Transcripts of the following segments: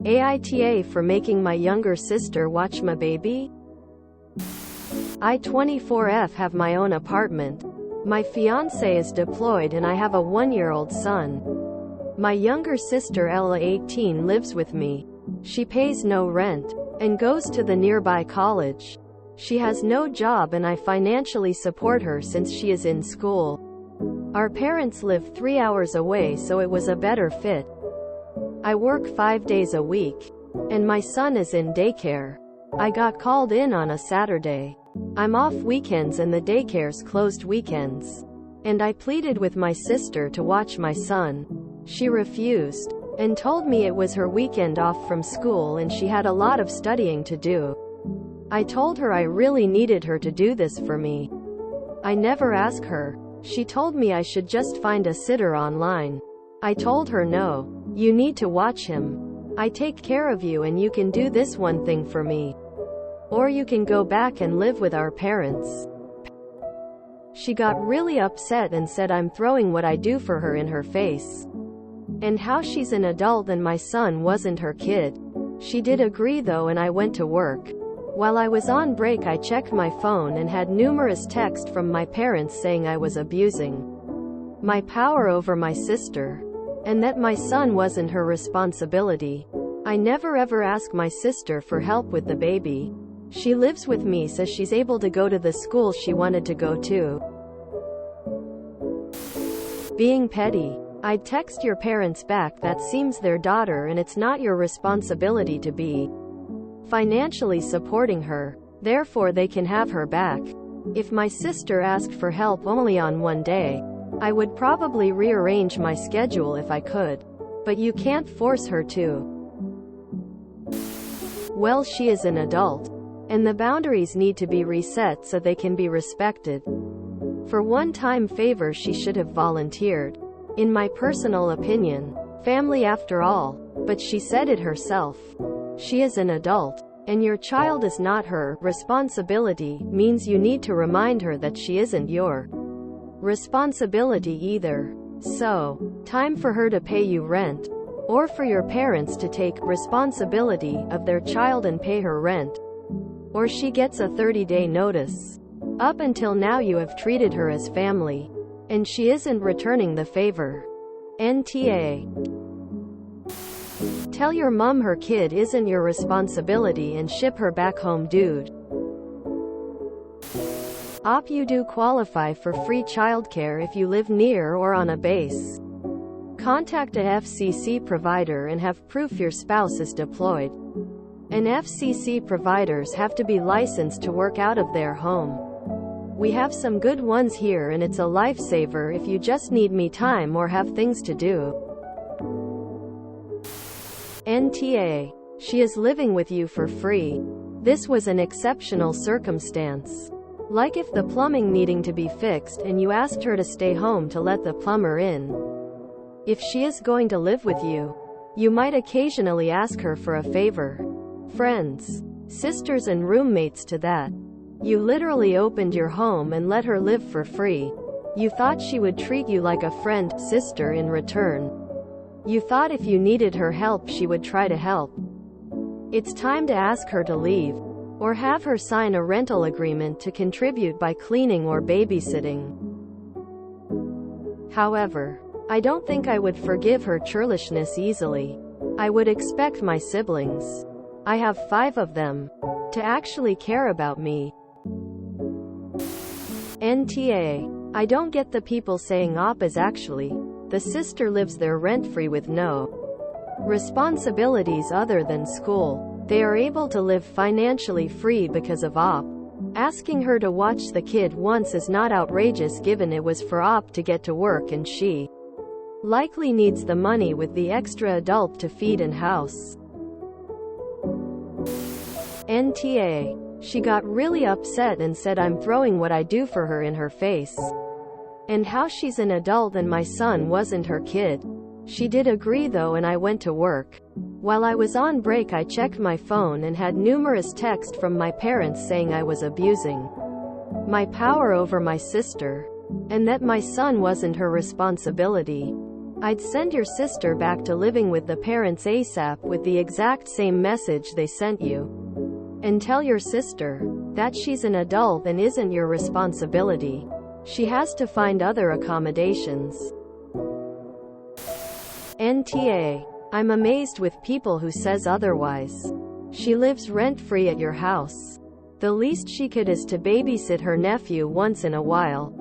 AITA for making my younger sister watch my baby? I 24F have my own apartment. My fiancé is deployed and I have a 1-year-old son. My younger sister Ella 18 lives with me. She pays no rent and goes to the nearby college. She has no job and I financially support her since she is in school. Our parents live 3 hours away, so it was a better fit. I work 5 days a week, and my son is in daycare. I got called in on a Saturday. I'm off weekends and the daycare's closed weekends. And I pleaded with my sister to watch my son. She refused, and told me it was her weekend off from school and she had a lot of studying to do. I told her I really needed her to do this for me. I never asked her. She told me I should just find a sitter online. I told her no. You need to watch him. I take care of you and you can do this one thing for me. Or you can go back and live with our parents. She got really upset and said I'm throwing what I do for her in her face. And how she's an adult and my son wasn't her kid. She did agree though and I went to work. While I was on break I checked my phone and had numerous texts from my parents saying I was abusing my power over my sister. And that my son wasn't her responsibility. I never ever ask my sister for help with the baby. She lives with me so she's able to go to the school she wanted to go to. Being petty. I'd text your parents back that seems their daughter and it's not your responsibility to be financially supporting her. Therefore they can have her back. If my sister asked for help only on one day, I would probably rearrange my schedule if I could. But you can't force her to. Well, she is an adult. And the boundaries need to be reset so they can be respected. For one-time favor she should have volunteered. In my personal opinion. Family after all. But she said it herself. She is an adult. And your child is not her responsibility, means you need to remind her that she isn't your responsibility either. So, time for her to pay you rent. Or for your parents to take responsibility of their child and pay her rent. Or she gets a 30-day notice. Up until now you have treated her as family. And she isn't returning the favor. NTA. Tell your mom her kid isn't your responsibility and ship her back home, dude. Op, you do qualify for free childcare if you live near or on a base. Contact a FCC provider and have proof your spouse is deployed. And FCC providers have to be licensed to work out of their home. We have some good ones here and it's a lifesaver if you just need me time or have things to do. NTA. She is living with you for free. This was an exceptional circumstance. Like if the plumbing needing to be fixed and you asked her to stay home to let the plumber in. If she is going to live with you, you might occasionally ask her for a favor. Friends, sisters and roommates to that. You literally opened your home and let her live for free. You thought she would treat you like a friend, sister in return. You thought if you needed her help she would try to help. It's time to ask her to leave. Or have her sign a rental agreement to contribute by cleaning or babysitting. However, I don't think I would forgive her churlishness easily. I would expect my siblings, I have 5 of them, to actually care about me. NTA. I don't get the people saying op is actually, the sister lives there rent-free with no responsibilities other than school. They are able to live financially free because of op. Asking her to watch the kid once is not outrageous given it was for op to get to work and she likely needs the money with the extra adult to feed and house. NTA. She got really upset and said I'm throwing what I do for her in her face. And how she's an adult and my son wasn't her kid. She did agree though and I went to work. While I was on break I checked my phone and had numerous texts from my parents saying I was abusing my power over my sister. And that my son wasn't her responsibility. I'd send your sister back to living with the parents ASAP with the exact same message they sent you. And tell your sister that she's an adult and isn't your responsibility. She has to find other accommodations. NTA. I'm amazed with people who says otherwise. She lives rent-free at your house. The least she could is to babysit her nephew once in a while.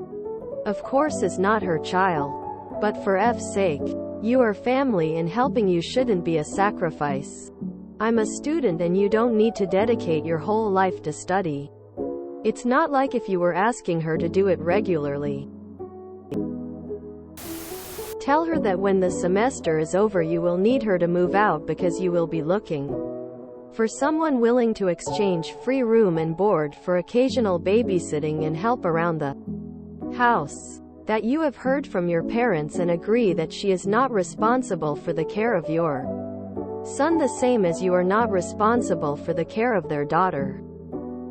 Of course is not her child. But for F's sake, you are family and helping you shouldn't be a sacrifice. I'm a student and you don't need to dedicate your whole life to study. It's not like if you were asking her to do it regularly. Tell her that when the semester is over you will need her to move out because you will be looking for someone willing to exchange free room and board for occasional babysitting and help around the house. That you have heard from your parents and agree that she is not responsible for the care of your son the same as you are not responsible for the care of their daughter.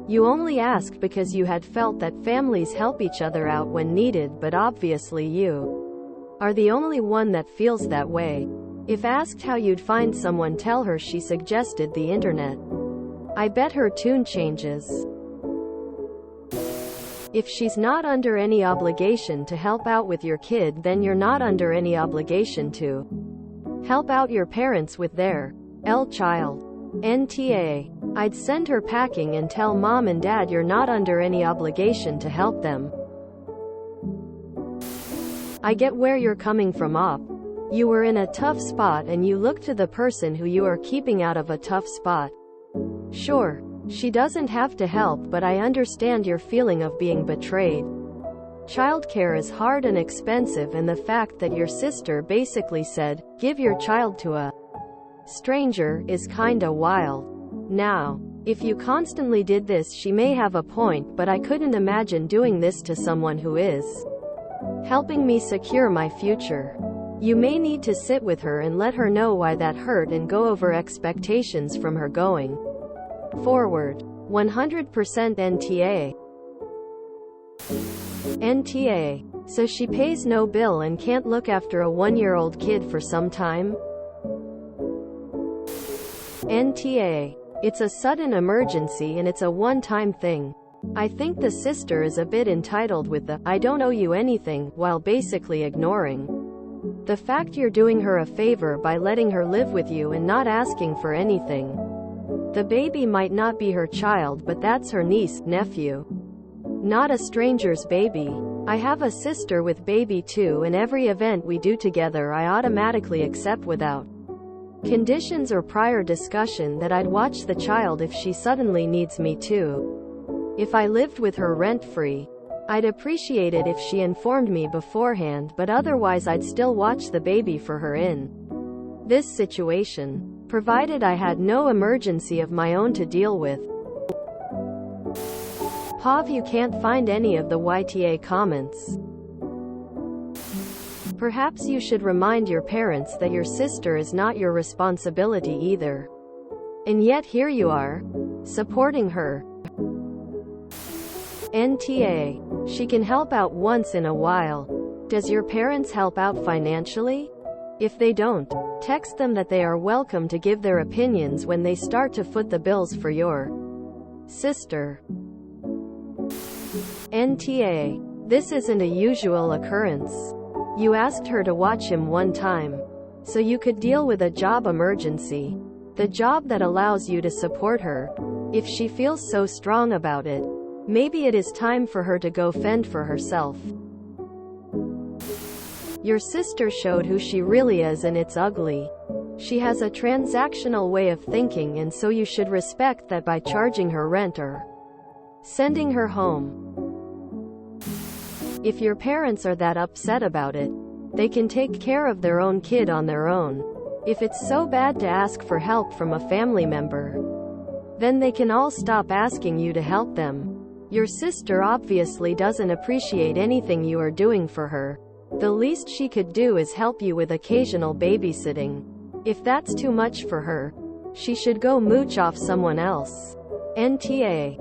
You only asked because you had felt that families help each other out when needed, but obviously you are the only one that feels that way. If asked how you'd find someone, tell her she suggested the internet. I bet her tune changes. If she's not under any obligation to help out with your kid, then you're not under any obligation to help out your parents with their child. NTA. I'd send her packing and tell mom and dad you're not under any obligation to help them. I get where you're coming from, Op. You were in a tough spot and you look to the person who you are keeping out of a tough spot. Sure. She doesn't have to help, but I understand your feeling of being betrayed. Childcare is hard and expensive, and the fact that your sister basically said, "Give your child to a stranger," is kinda wild. Now, if you constantly did this, she may have a point, but I couldn't imagine doing this to someone who is helping me secure my future. You may need to sit with her and let her know why that hurt and go over expectations from her going forward. 100% NTA. NTA. So she pays no bill and can't look after a 1-year-old kid for some time? NTA. It's a sudden emergency and it's a one-time thing. I think the sister is a bit entitled with the "I don't owe you anything," while basically ignoring the fact you're doing her a favor by letting her live with you and not asking for anything. The baby might not be her child, but that's her niece, nephew. Not a stranger's baby. I have a sister with baby too, and every event we do together I automatically accept without conditions or prior discussion that I'd watch the child if she suddenly needs me to. If I lived with her rent-free, I'd appreciate it if she informed me beforehand, but otherwise I'd still watch the baby for her in this situation, provided I had no emergency of my own to deal with. Pav, you can't find any of the YTA comments. Perhaps you should remind your parents that your sister is not your responsibility either. And yet here you are, supporting her. NTA. She can help out once in a while. Does your parents help out financially? If they don't, text them that they are welcome to give their opinions when they start to foot the bills for your sister. NTA. This isn't a usual occurrence. You asked her to watch him one time, so you could deal with a job emergency. The job that allows you to support her. If she feels so strong about it, maybe it is time for her to go fend for herself. Your sister showed who she really is, and it's ugly. She has a transactional way of thinking, and so you should respect that by charging her rent or sending her home. If your parents are that upset about it, they can take care of their own kid on their own. If it's so bad to ask for help from a family member, then they can all stop asking you to help them. Your sister obviously doesn't appreciate anything you are doing for her. The least she could do is help you with occasional babysitting. If that's too much for her, she should go mooch off someone else. NTA.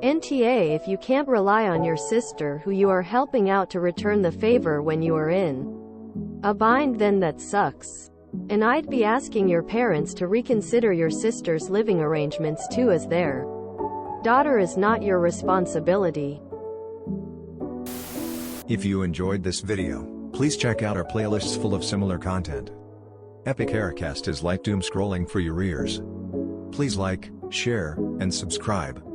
NTA if you can't rely on your sister who you are helping out to return the favor when you are in a bind, then that sucks. And I'd be asking your parents to reconsider your sister's living arrangements too, as their daughter is not your responsibility. If you enjoyed this video, please check out our playlists full of similar content. Epic Haircast is like doom scrolling for your ears. Please like, share, and subscribe.